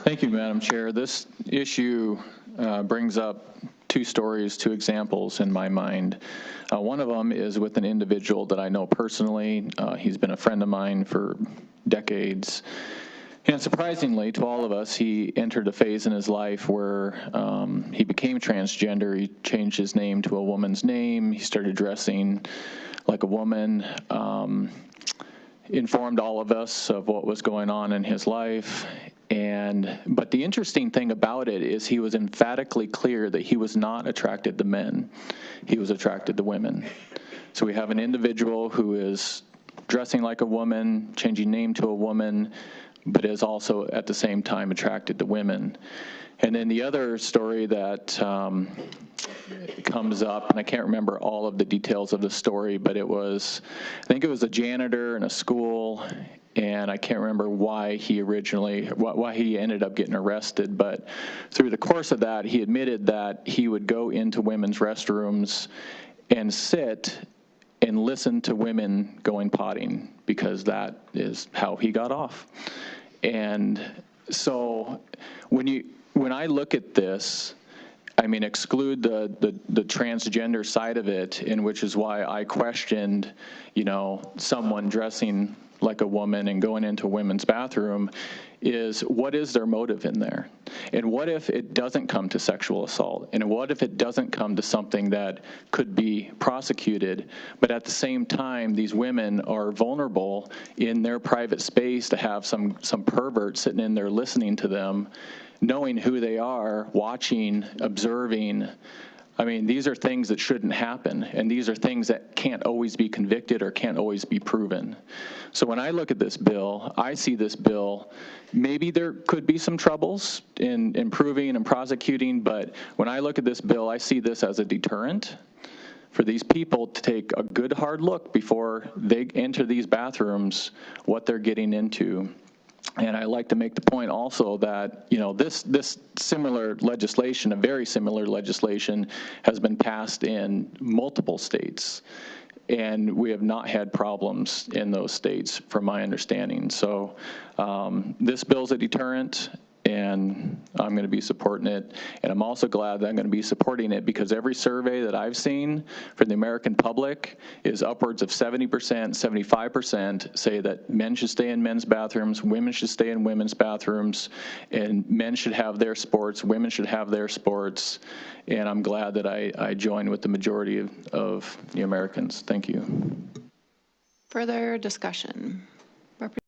Thank you, Madam Chair. This issue brings up two examples in my mind. One of them is with an individual that I know personally. He's been a friend of mine for decades. And surprisingly to all of us, he entered a phase in his life where he became transgender. He changed his name to a woman's name. He started dressing like a woman. Informed all of us of what was going on in his life. But the interesting thing about it is he was emphatically clear that he was not attracted to men. He was attracted to women. So we have an individual who is dressing like a woman, changing name to a woman, but is also at the same time attracted to women. And then the other story that comes up, and I can't remember all of the details of the story, but I think it was a janitor in a school, and I can't remember why he ended up getting arrested, but through the course of that, he admitted that he would go into women's restrooms and sit and listen to women going potting, because that is how he got off. And so when I look at this, I mean, exclude the transgender side of it, in which is why I questioned, someone dressing like a woman and going into a women's bathroom, is what is their motive in there? And what if it doesn't come to sexual assault? And what if it doesn't come to something that could be prosecuted, but at the same time, these women are vulnerable in their private space to have some pervert sitting in there listening to them, knowing who they are, watching, observing. I mean, these are things that shouldn't happen, and these are things that can't always be convicted or can't always be proven. So when I look at this bill, I see this bill, maybe there could be some troubles in improving and prosecuting, but when I look at this bill, I see this as a deterrent for these people to take a good hard look before they enter these bathrooms, what they're getting into. And I like to make the point also that, this similar legislation, a very similar legislation, has been passed in multiple states. And we have not had problems in those states, from my understanding. So this bill's a deterrent, and I'm going to be supporting it. And I'm also glad that I'm going to be supporting it because every survey that I've seen from the American public is upwards of 70%, 75% say that men should stay in men's bathrooms, women should stay in women's bathrooms, and men should have their sports, women should have their sports. And I'm glad that I join with the majority of the Americans. Thank you. Further discussion?